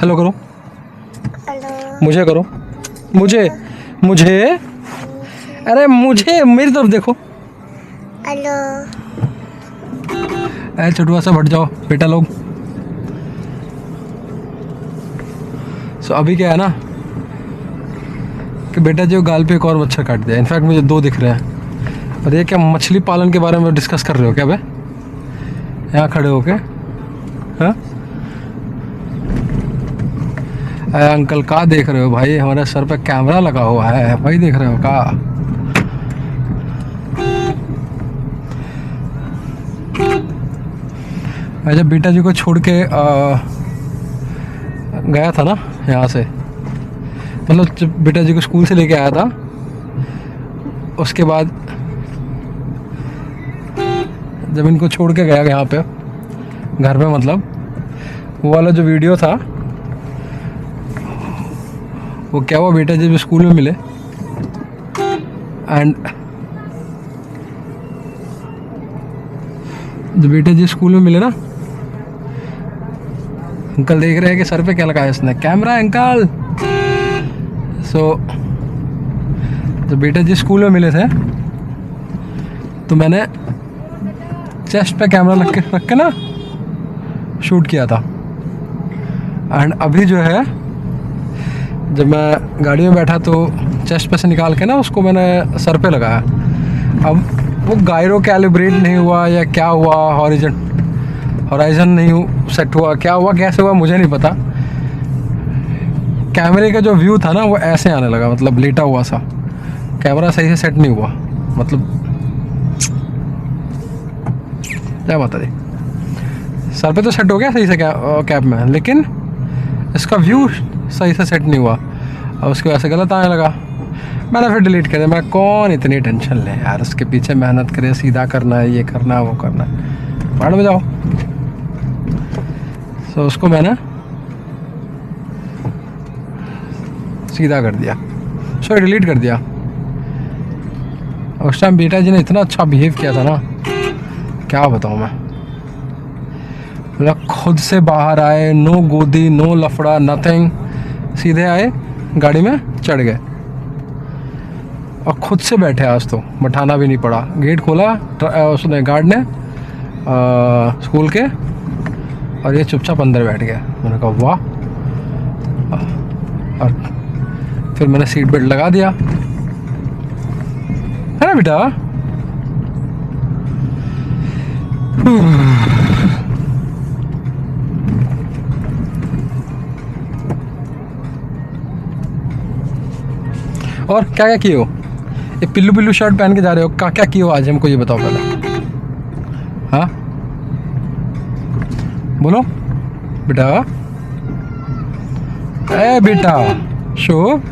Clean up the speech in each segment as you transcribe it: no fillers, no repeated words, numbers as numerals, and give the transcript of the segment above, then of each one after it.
Hello करो, hello. मुझे करो, मुझे मुझे अरे मुझे, मेरी तरफ देखो। हेलो। अरे चटुआ सा, हट जाओ बेटा लोग। सो अभी क्या है ना कि बेटा जो गाल पे एक और मच्छर काट दिया। इनफैक्ट मुझे 2 दिख रहे हैं। और ये क्या मछली पालन के बारे में डिस्कस कर रहे हो क्या बे, यहाँ खड़े होके? हाँ अरे अंकल का देख रहे हो भाई? हमारे सर पे कैमरा लगा हुआ है, वही देख रहे हो का? मैं जब बेटा जी को छोड़ के गया था ना यहाँ से, मतलब जब बेटा जी को स्कूल से लेके आया था, उसके बाद जब इनको छोड़ के गया यहाँ पे घर पे, मतलब वो वाला जो वीडियो था, वो क्या हुआ, बेटा जी जब स्कूल में मिले एंड जब बेटा जी स्कूल में मिले ना, अंकल देख रहे हैं कि सर पे क्या लगाया इसने, कैमरा अंकल। सो जब बेटा जी स्कूल में मिले थे तो मैंने चेस्ट पे कैमरा रख के ना शूट किया था। एंड अभी जो है जब मैं गाड़ी में बैठा तो चेस्ट पे से निकाल के ना उसको मैंने सर पे लगाया। अब वो गायरो कैलिब्रेट नहीं हुआ या क्या हुआ, हॉराइजन नहीं सेट हुआ, क्या हुआ कैसे हुआ मुझे नहीं पता। कैमरे का जो व्यू था ना वो ऐसे आने लगा, मतलब लेटा हुआ सा, कैमरा सही से सेट नहीं हुआ। मतलब क्या बता दी, सर पे तो सेट हो गया सही से कैप में, लेकिन इसका व्यू सही से सेट नहीं हुआ और उसकी वजह से गलत आने लगा। मैंने फिर डिलीट कर दिया। मैं कौन इतनी टेंशन ले यार, उसके पीछे मेहनत करे, सीधा करना है, ये करना है, वो करना है, भाड़ में जाओ। तो उसको मैंने सीधा कर दिया, सॉरी डिलीट कर दिया। उस टाइम बेटा जी ने इतना अच्छा बिहेव किया था ना, क्या बताऊँ मैं। मतलब खुद से बाहर आए, नो गोदी, नो लफड़ा, नथिंग, सीधे आए, गाड़ी में चढ़ गए और खुद से बैठे। आज तो बैठाना भी नहीं पड़ा, गेट खोला उसने, गार्ड ने स्कूल के, और ये चुपचाप अंदर बैठ गया। मैंने कहा वाह। और फिर मैंने सीट बेल्ट लगा दिया, है ना बेटा। और क्या क्या किए हो? ये पिल्लू पिल्लू शर्ट पहन के जा रहे हो, क्या क्या किए हो आज, हमको ये बताओ पहले। हाँ बोलो बेटा। ए बेटा शुभ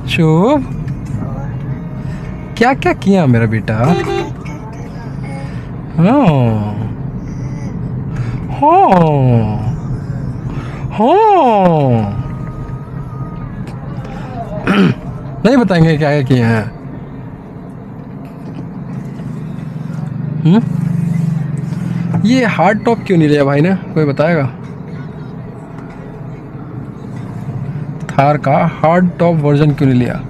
शुभ, क्या क्या किया मेरा बेटा? हाँ हाँ हाँ नहीं बताएंगे क्या क्या किए हैं? ये हार्ड टॉप क्यों नहीं लिया भाई ने, कोई बताएगा? थार का हार्ड टॉप वर्जन क्यों नहीं लिया?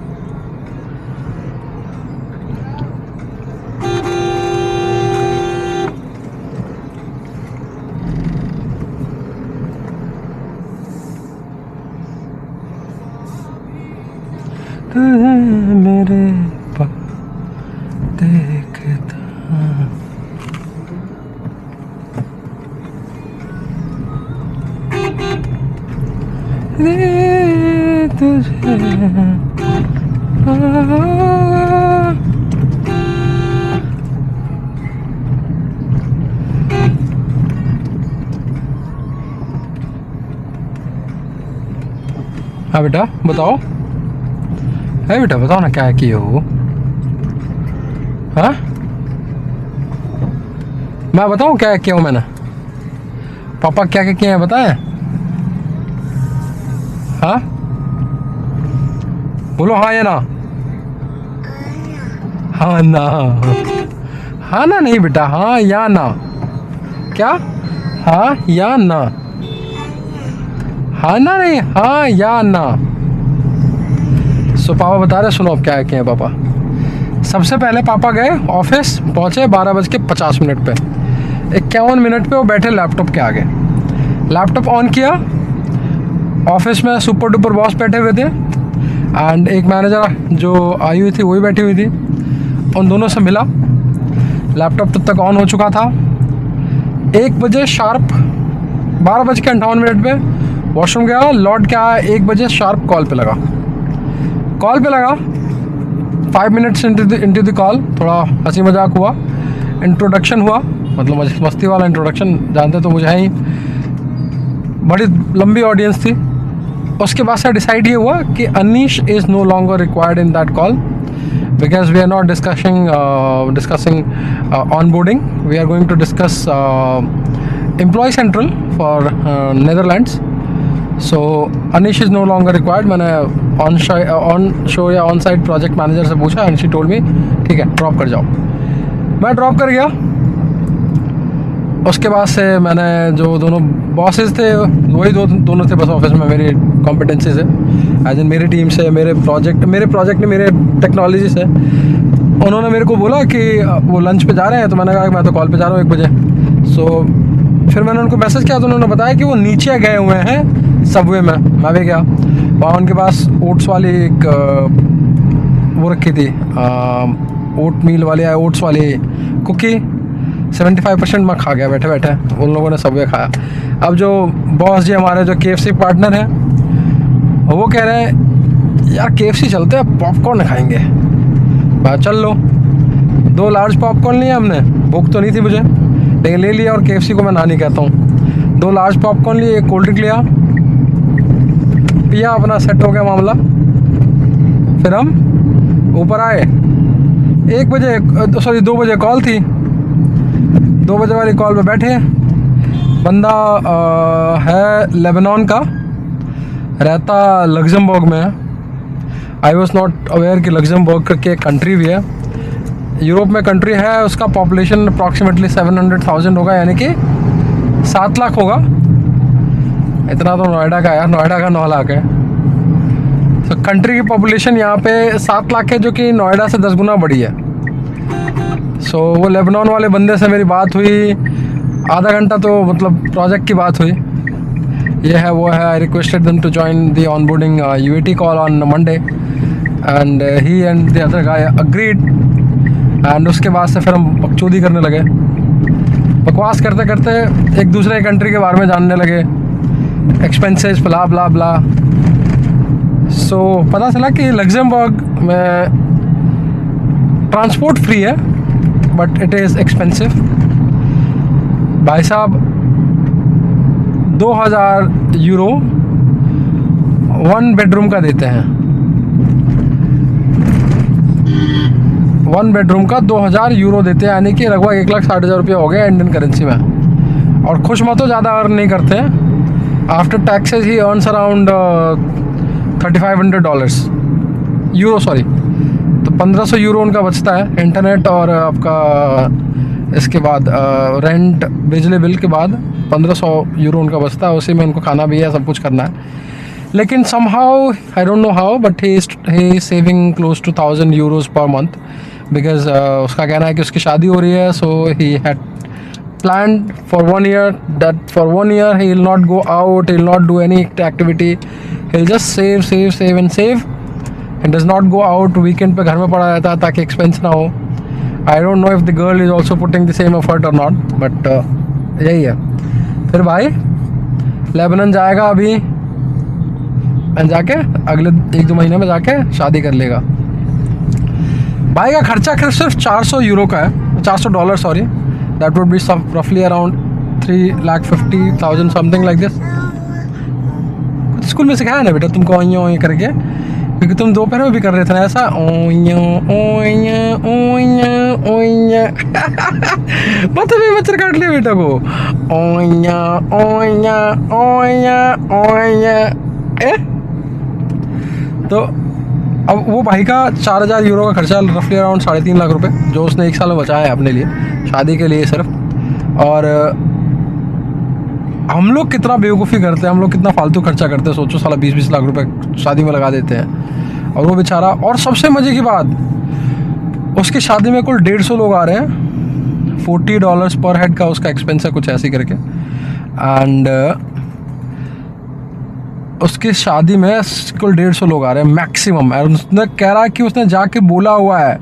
मेरे देखता तुझे हाँ बेटा बताओ, है बेटा बताओ ना क्या किए हो? हाँ मैं बताऊँ क्या किया हूँ मैंने? पापा क्या क्या किए हैं बताएं? हाँ बोलो हाँ या ना? हाँ ना, हाँ ना नहीं बेटा, हाँ या ना? क्या हाँ या ना? हाँ ना नहीं, हाँ या ना। सो पापा बता रहे, सुनो अब क्या किए हैं पापा। सबसे पहले पापा गए ऑफिस, पहुँचे 12:50 पे। 51 मिनट पे वो बैठे लैपटॉप के आगे, लैपटॉप ऑन किया। ऑफिस में सुपर डुपर बॉस बैठे हुए थे एंड एक मैनेजर जो आई हुई थी वही बैठी हुई थी। उन दोनों से मिला, लैपटॉप तब तक ऑन हो चुका था। 1 बजे शार्प, 12:58 पे वॉशरूम गया, लौट के आया 1 बजे शार्प। कॉल पे लगा 5 मिनट्स इंटू द कॉल, थोड़ा हंसी मजाक हुआ, इंट्रोडक्शन हुआ, मतलब मस्ती वाला इंट्रोडक्शन, जानते तो मुझे है ही। बड़ी लंबी ऑडियंस थी। उसके बाद से डिसाइड ये हुआ कि Anish is no longer required in that call because we are not discussing onboarding, we are going to discuss employ central for Netherlands. So Anish is no longer required. मैंने ऑन शो या onsite project manager से पूछा and she told me ठीक है drop कर जाओ। मैं drop कर गया। उसके बाद से मैंने जो दोनों बॉसेस थे वही दोनों थे बस ऑफिस में, मेरी कॉम्पिटेंसी से, एज इन मेरी टीम से, मेरे प्रोजेक्ट ने मेरे टेक्नोलॉजी से। उन्होंने मेरे को बोला कि वो लंच पे जा रहे हैं, तो मैंने कहा मैं तो कॉल पे जा रहा हूँ 1 बजे। सो फिर मैंने उनको मैसेज किया तो उन्होंने बताया कि वो नीचे गए हुए हैं सबवे में। मैं भी गया, वहाँ उनके पास ओट्स वाली एक वो रखी थी, ओट मील वाली या ओट्स वाली कुकी, 75% मैं खा गया बैठे बैठे। उन लोगों ने सबवे खाया। अब जो बॉस जी हमारे जो KFC पार्टनर हैं वो कह रहे हैं यार KFC चलते हैं, पॉपकॉर्न खाएंगे। बात चल लो, 2 लार्ज पॉपकॉर्न लिए हमने, भूख तो नहीं थी मुझे लेकिन ले लिया। और KFC को मैं ना नहीं कहता हूँ। 2 लार्ज पॉपकॉर्न लिए, 1 कोल्ड ड्रिंक लिया, पिया, अपना सेट हो गया मामला। फिर हम ऊपर आए। 2 बजे कॉल थी। 2 बजे वाली कॉल पे बैठे। बंदा है लेबनान का, रहता लग्जमबर्ग में है। आई वॉज नॉट अवेयर कि लग्जमबर्ग के कंट्री भी है, यूरोप में कंट्री है। उसका पॉपुलेशन अप्रॉक्सीमेटली 700,000 होगा, यानी कि 7 लाख होगा। इतना तो नोएडा का है, नोएडा का 9 लाख है। तो कंट्री की पॉपुलेशन यहाँ पे 7 लाख है, जो कि नोएडा से 10 गुना बड़ी है। सो वो लेबनान वाले बंदे से मेरी बात हुई, आधा घंटा तो मतलब प्रोजेक्ट की बात हुई, ये है वो है। I requested them to join the onboarding UAT call on Monday and he and the other guy agreed. And उसके बाद से फिर हम बकचोदी करने लगे, बकवास करते करते एक दूसरे कंट्री के बारे में जानने लगे, एक्सपेंसेस ब्ला ब्ला ब्ला। सो पता चला कि लग्जमबर्ग में ट्रांसपोर्ट फ्री है बट इट इज़ एक्सपेंसिव। भाई साहब 2000 यूरो 1 बेडरूम का देते हैं। 1 बेडरूम का 2000 यूरो देते हैं, यानी कि लगभग 1,60,000 रुपये हो गए इंडियन करेंसी में। और खुश मतो ज़्यादा अर्न नहीं करते हैं। आफ्टर टैक्सेस ही अर्न्स अराउंड $3,500 यूरो, सॉरी। तो 1,500 यूरो उनका बचता है इंटरनेट और आपका इसके बाद रेंट, बिजली बिल के बाद 1,500 यूरो उनका बचता है। उसी में उनको खाना भी है, सब कुछ करना है। लेकिन somehow I don't know how but he is saving close to 1,000 euros per month because उसका कहना है कि उसकी शादी हो रही है। So he had planned for 1 year that for 1 year he will not go out, he will not do any activity, he'll just save and save and does not go out. weekend पे घर में पड़ा रहता है ताकि expense ना हो। I don't know if the girl is also putting the same effort or not but यही है। फिर भाई लेबनान जाएगा अभी, जाके अगले 1-2 महीने में जाके शादी कर लेगा। भाई का खर्चा सिर्फ 400 यूरो का है, $400 sorry. That would be roughly around 3,50,000 something like this। कुछ स्कूल में सिखाया ना बेटा तुमको ओया ओया करके, क्योंकि तुम दोपहर में भी कर रहे थे ना ऐसा ओया ओया ओया ओया। मतलब भी मच्छर काट लिया बेटा को, ओया ओया ओया ओया। तो अब वो भाई का 4,000 यूरो का खर्चा, रफली अराउंड 3.5 लाख रुपए, जो उसने 1 साल में बचाया है अपने लिए शादी के लिए सिर्फ। और हम लोग कितना बेवकूफ़ी करते हैं, हम लोग कितना फालतू खर्चा करते हैं। सोचो साला 20-20 लाख रुपए शादी में लगा देते हैं, और वो बेचारा, और सबसे मज़े की बात, उसकी शादी में कुल 150 लोग आ रहे हैं, $40 पर हेड का उसका एक्सपेंस है, कुछ ऐसी करके। एंड उसकी शादी में कुल 150 लोग आ रहे हैं मैक्सिमम। और उसने कह रहा है कि उसने जाके बोला हुआ है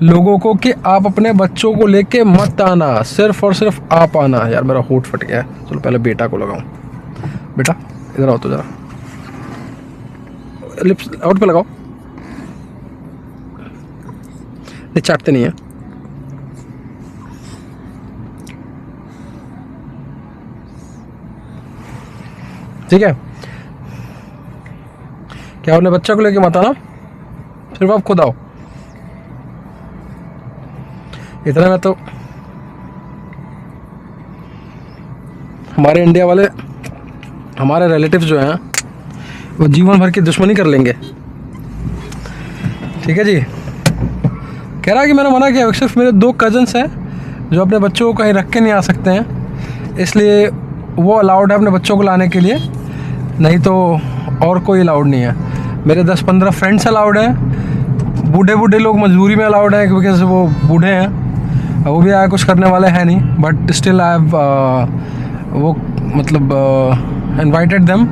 लोगों को कि आप अपने बच्चों को लेके मत आना, सिर्फ और सिर्फ आप आना। यार मेरा होठ फट गया है, चलो पहले बेटा को लगाऊं। बेटा इधर आओ तो ज़रा, लिप्स आउट पे लगाओ, नहीं चाटते नहीं है। ठीक है, क्या अपने बच्चा को लेके मत आना, सिर्फ आप खुद आओ। इतना में तो हमारे इंडिया वाले, हमारे रिलेटिव जो हैं, वो जीवन भर की दुश्मनी कर लेंगे। ठीक है जी, कह रहा है कि मैंने मना किया, सिर्फ मेरे 2 कजन्स हैं जो अपने बच्चों को कहीं रख के नहीं आ सकते हैं, इसलिए वो अलाउड है अपने बच्चों को लाने के लिए, नहीं तो और कोई अलाउड नहीं है। मेरे 10-15 फ्रेंड्स अलाउड हैं, बूढ़े लोग मजबूरी में अलाउड हैं क्योंकि वो बूढ़े हैं, वो भी आया कुछ करने वाले हैं नहीं, बट स्टिल आई हैव वो मतलब इनवाइटेड देम।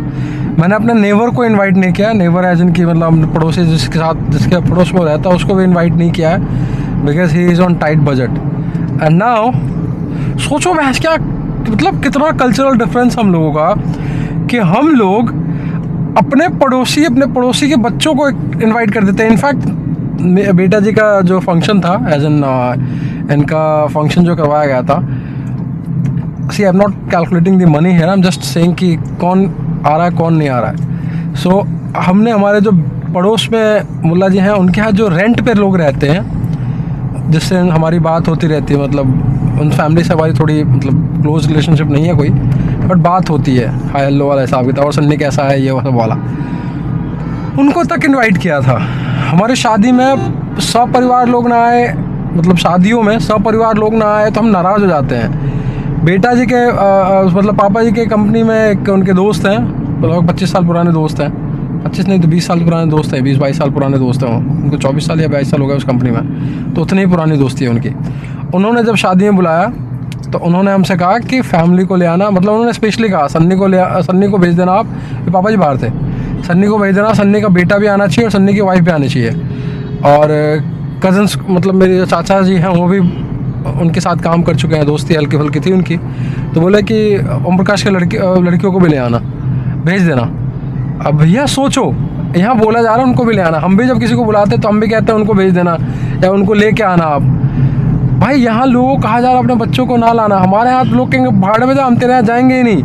मैंने अपने नेवर को इनवाइट नहीं किया, नेवर एज इन की मतलब पड़ोसी जिसके पड़ोस में रहता है उसको भी इनवाइट नहीं किया है, because he is on tight budget. And now सोचो मैं क्या मतलब कितना कल्चरल डिफरेंस हम लोगों का, कि हम लोग अपने पड़ोसी के बच्चों को इनवाइट कर देते हैं। इनफैक्ट बेटा जी का जो फंक्शन था, एज इन इनका फंक्शन जो करवाया गया था, see I am not calculating the money है, आई एम जस्ट सेइंग कि कौन आ रहा है कौन नहीं आ रहा है। सो हमने हमारे जो पड़ोस में मुल्ला जी हैं उनके यहाँ जो रेंट पे लोग रहते हैं, जिससे हमारी बात होती रहती है, मतलब उन फैमिली से हमारी थोड़ी मतलब क्लोज रिलेशनशिप नहीं है कोई, बट बात होती है हाय हेलो वाला हिसाब किताब, और सन्नी कैसा है ये सब वाला, उनको तक इनवाइट किया था। हमारी शादी में सब परिवार लोग ना आए, मतलब शादियों में सब परिवार लोग ना आए तो हम नाराज़ हो जाते हैं। बेटा जी के मतलब पापा जी के कंपनी में एक उनके दोस्त हैं, लगभग 25 साल पुराने दोस्त हैं, 25 नहीं तो 20 साल पुराने दोस्त हैं, 20-22 साल पुराने दोस्त हैं, उनको 24 साल या 22 साल हो गए उस कंपनी में, तो उतनी ही पुरानी दोस्ती है उनकी। उन्होंने जब शादी में बुलाया तो उन्होंने हमसे कहा कि फैमिली को ले आना, मतलब उन्होंने स्पेशली कहा सन्नी को भेज देना आप, पापा जी बाहर थे, सन्नी को भेज देना, सन्नी का बेटा भी आना चाहिए और सन्नी की वाइफ भी आनी चाहिए, और कज़न्स मतलब मेरे जो चाचा जी हैं वो भी उनके साथ काम कर चुके हैं, दोस्ती हल्की फुल्की थी उनकी, तो बोले कि ओम प्रकाश के लड़कियों को भी ले आना, भेज देना। अब भैया सोचो, यहाँ बोला जा रहा है उनको भी ले आना, हम भी जब किसी को बुलाते हैं तो हम भी कहते हैं उनको भेज देना या उनको ले के आना। आप भाई यहाँ लोगों को कहा जा रहा है अपने बच्चों को ना लाना, हमारे यहाँ लोग कहेंगे भाड़ में हम तेरे यहाँ जाएंगे ही नहीं,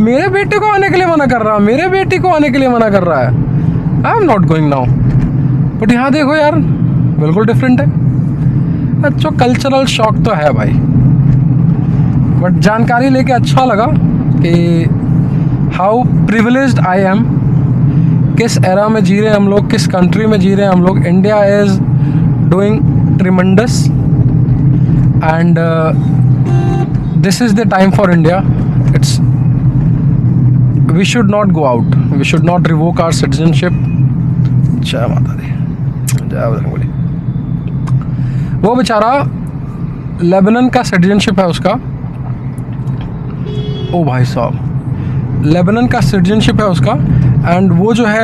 मेरे बेटे को आने के लिए मना कर रहा है, मेरे बेटी को आने के लिए मना कर रहा है, I am not going now. But यहाँ देखो यार बिल्कुल डिफरेंट है। अच्छा कल्चरल शॉक तो है भाई, बट जानकारी लेके अच्छा लगा कि हाउ प्रिविलेज्ड आई एम, किस एरा में जी रहे हैं हम लोग, किस कंट्री में जी रहे हैं हम लोग। India is doing tremendous and this is the time for India. It's we should not go out, we should not revoke our citizenship. जय माता दी, जय बजरंगबली। वो बेचारा लेबनान का सिटीजनशिप है उसका, ओ भाई साहब लेबनान का सिटीजनशिप है उसका, एंड वो जो है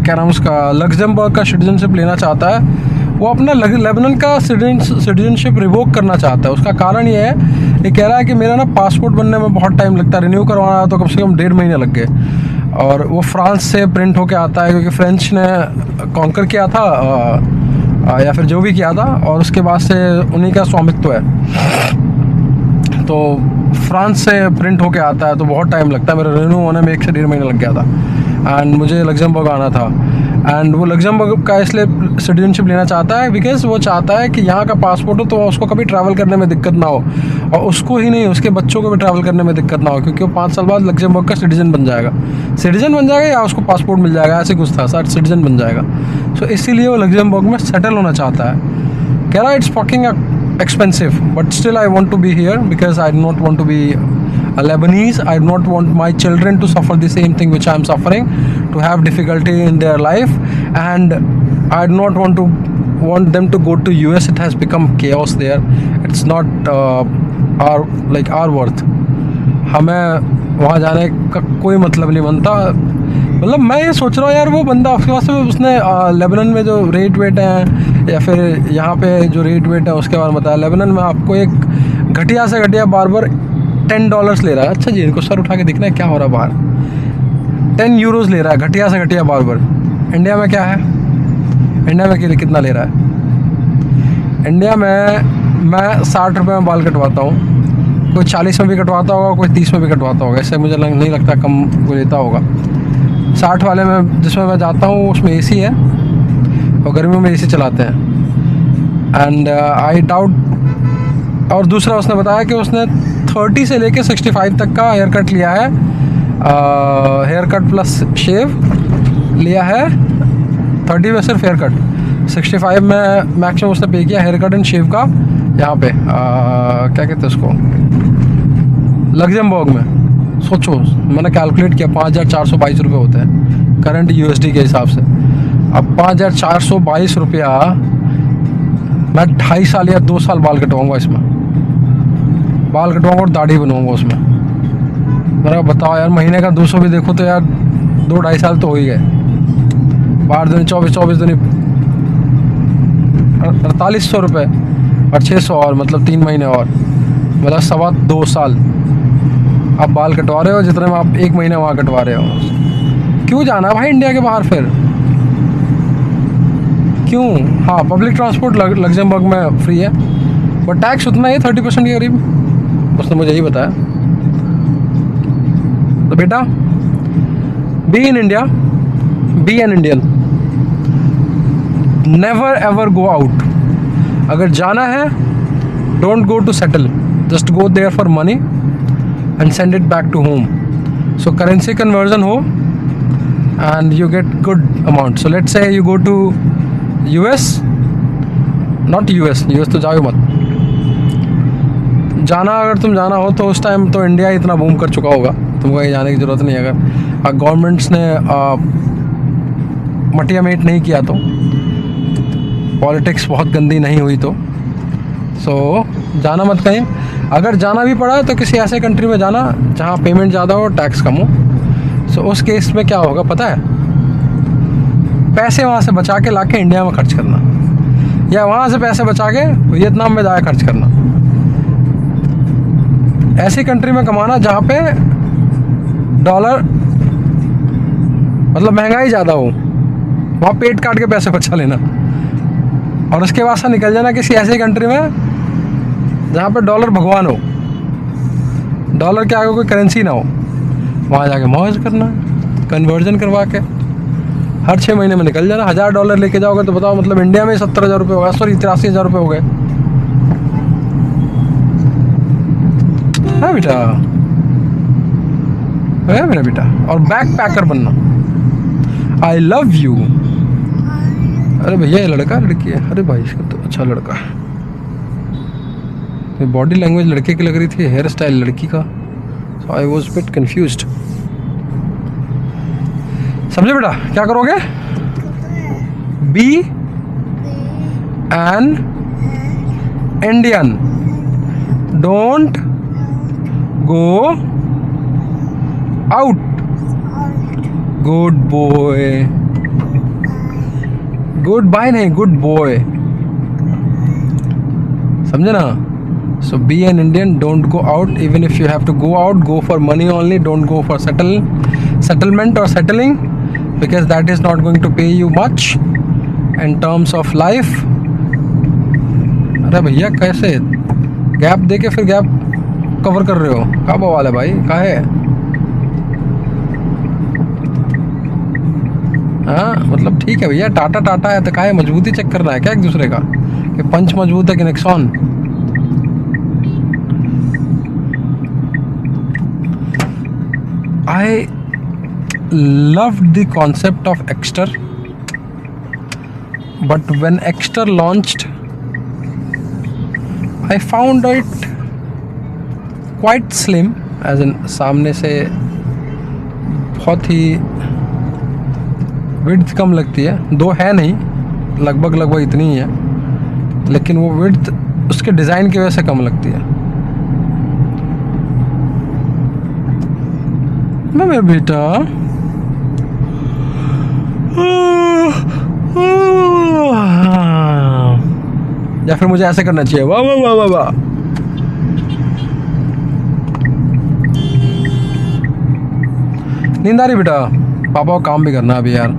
क्या नाम उसका, लग्जमबर्ग का सिटीजनशिप लेना चाहता है। वो अपना लेबनान का सिटीजनशिप रिवोक करना चाहता है। उसका कारण ये है, ये कह रहा है कि मेरा ना पासपोर्ट बनने में बहुत टाइम लगता है, रिन्यू करवाना तो कम से कम 1.5 महीने लग गए, और वो फ्रांस से प्रिंट होके आता है क्योंकि फ्रेंच ने कॉन्कर किया था या फिर जो भी किया था, और उसके बाद से उन्हीं का स्वामित्व है, तो फ्रांस से प्रिंट होके आता है, तो बहुत टाइम लगता है। मेरा रिन्यू होने में 1 से 1.5 महीना लग गया था, एंड मुझे लग्जमबर्ग आना था, एंड वो लग्जमबर्ग का इसलिए सिटीजनशिप लेना चाहता है बिकॉज वो चाहता है कि यहाँ का पासपोर्ट हो तो उसको कभी ट्रैवल करने में दिक्कत ना हो, और उसको ही नहीं उसके बच्चों को भी ट्रैवल करने में दिक्कत ना हो, क्योंकि वो 5 साल बाद लग्जमबर्ग का सिटीजन बन जाएगा या उसको पासपोर्ट मिल जाएगा, ऐसे कुछ था, सिटीजन बन जाएगा। सो इसीलिए वो लग्जमबर्ग में सेटल होना चाहता है। कह रहा it's fucking expensive, but still I want to be here because I do not want to be a Lebanese. I do not want my children to suffer the same thing which I am suffering, to have difficulty in their life, and I do not want them to go to US. It has become chaos there. It's not our worth. हमें वहाँ जाने का कोई मतलब नहीं बनता. मतलब मैं ये सोच रहा हूँ यार, वो बंदा उसके पास उसने लेबनान में जो रेट वेट हैं या फिर यहाँ पे जो रेट वेट है उसके बारे में बताया. लेबनान में आपको एक घटिया से घटिया बार्बर $10 ले रहा है. अच्छा जी, इनको सर उठा के दिखना है क्या हो रहा है बाहर. 10 यूरोज़ ले रहा है घटिया से घटिया बार्बर. इंडिया में क्या है? इंडिया में कितना ले रहा है? इंडिया में मैं 60 रुपये में बाल कटवाता हूँ. कोई 40 में भी कटवाता होगा, कोई 30 में भी कटवाता होगा. इससे मुझे नहीं लगता कम कोई लेता होगा. 60 वाले में जिसमें मैं जाता हूँ उसमें AC है और गर्मियों में AC चलाते हैं. And I doubt. और दूसरा उसने बताया कि उसने 30 से लेके 65 तक का हेयर कट लिया है. हेयर कट प्लस शेव लिया है. 30 में सिर्फ हेयर कट, 65 में मैक्सिमम उसने पे किया हेयर कट एंड शेव का. यहाँ पे क्या कहते हैं उसको, लग्जमबर्ग में. सोचो, मैंने कैलकुलेट किया 5,422 रुपये होते हैं करंट USD के हिसाब से. अब 5,422 रुपया मैं 2.5 साल या 2 साल बाल कटवाऊँगा इसमें. बाल कटवाऊँगा और दाढ़ी बनवाऊँगा उसमें. मेरा बताओ यार, महीने का 200 भी देखो तो यार 2-2.5 साल तो हो ही गए. 12 दिन 24 दिन 4,800 रुपये और 600 और मतलब 3 महीने और मतलब 2.25 साल आप बाल कटवा रहे हो जितने में आप 1 महीना वहाँ कटवा रहे हो. क्यों जाना भाई इंडिया के बाहर फिर? क्यों? हाँ, पब्लिक ट्रांसपोर्ट लग्जमबर्ग में फ्री है बट टैक्स उतना ही 30% के करीब. उसने मुझे यही बताया. तो बेटा, be in India, be an Indian, never ever go out. अगर जाना है, don't go to settle, just go there for money and send it back to home. So currency conversion हो and you get good amount. So let's say you go to US, not US तो जाओ मत. जाना, अगर तुम जाना हो तो उस टाइम तो इंडिया इतना बूम कर चुका होगा, तुमको कहीं जाने की ज़रूरत नहीं. अगर गवर्नमेंट्स ने मटिया मेट नहीं किया तो, पॉलिटिक्स बहुत गंदी नहीं हुई तो जाना मत कहीं. अगर जाना भी पड़ा तो किसी ऐसे कंट्री में जाना जहाँ पेमेंट ज़्यादा हो, टैक्स कम हो. उस केस में क्या होगा पता है? पैसे वहाँ से बचा के लाके इंडिया में खर्च करना, या वहाँ से पैसे बचा के वियतनाम में जाके खर्च करना. ऐसी कंट्री में कमाना जहाँ पे डॉलर मतलब महंगाई ज़्यादा हो, वहाँ पेट काट के पैसे बचा लेना. और उसके बाद से निकल जाना किसी ऐसी कंट्री में जहाँ पे डॉलर भगवान हो, डॉलर के आगे कोई करेंसी ना हो. वहाँ जाके मौज करना, कन्वर्जन करवा के हर 6 महीने में निकल जाना. $1,000 लेके जाओगे तो बताओ, मतलब इंडिया में 70,000 रुपये होगा, सॉरी 83,000 रुपये हो गए. हाँ बेटा, है मेरा बेटा. और बैक पैकर बनना. आई लव यू. अरे भैया, ये लड़का लड़की है? अरे भाई, इसका तो अच्छा लड़का है. बॉडी लैंग्वेज लड़के की लग रही थी, हेयर स्टाइल लड़की का. So I was bit confused. समझे बेटा? क्या करोगे? Be an Indian, don't go out. Good boy. Good bye नहीं, गुड बॉय. समझे ना? So be an Indian, don't go out. Even if you have to go out, go for money only. Don't go for settlement or settling, because that is not going to pay you much in terms of life. अरे भैया, कैसे gap दे के फिर gap cover कर रहे हो? क्या बवाल है भाई? क्या है? हाँ, मतलब ठीक है भैया, टाटा है तो क्या है, मजबूती चेक करना है क्या एक दूसरे का, कि पंच मजबूत है कि Nexon. I loved the concept of Exter, but when Exter launched, I found it quite slim as in सामने से बहुत ही विड्थ कम लगती है, दो है नहीं, लगभग इतनी ही है, लेकिन वो विड्थ उसके डिज़ाइन की वजह से कम लगती है। ना मेरा बेटा, या फिर मुझे ऐसे करना चाहिए, वाह वाह वाह वाह वाह। नींद आ रही बेटा? पापा को काम भी करना अभी यार,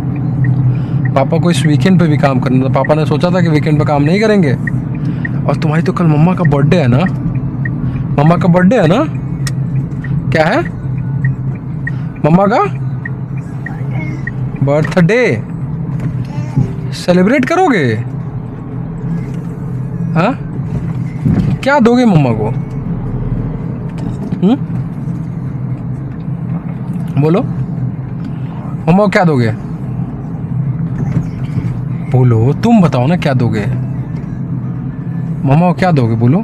पापा को इस वीकेंड पे भी काम करना था। पापा ने सोचा था कि वीकेंड पे काम नहीं करेंगे, और तुम्हारी तो कल मम्मा का बर्थडे है ना, मम्मा का बर्थडे है ना? क्या है मम्मा का बर्थडे? सेलिब्रेट करोगे? हाँ, क्या दोगे मम्मा को? बोलो, मम्मा को क्या दोगे? बोलो, तुम बताओ ना क्या दोगे? मम्मा को क्या दोगे? बोलो,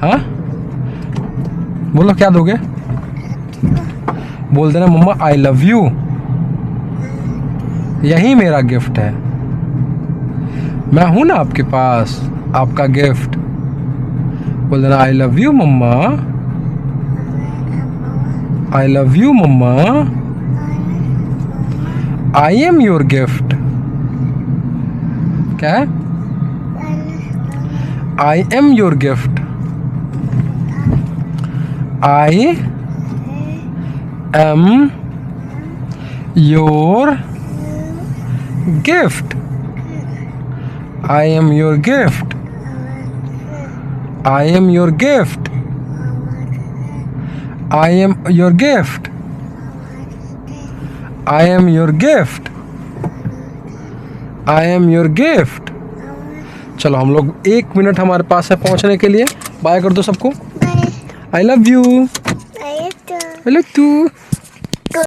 हाँ बोलो, क्या दोगे? बोल देना मम्मा आई लव यू, यही मेरा गिफ्ट है, मैं हूं ना आपके पास, आपका गिफ्ट। बोल देना I love you mamma, I love you mamma, I am your gift. क्या है? I am your gift, I am your gift, I am your gift, I am your gift, I am your gift, I am your gift, I am your gift. चलो हम लोग 1 minute हमारे पास है पहुंचने के लिए। बाय कर दो सबको। आई love you, I love you.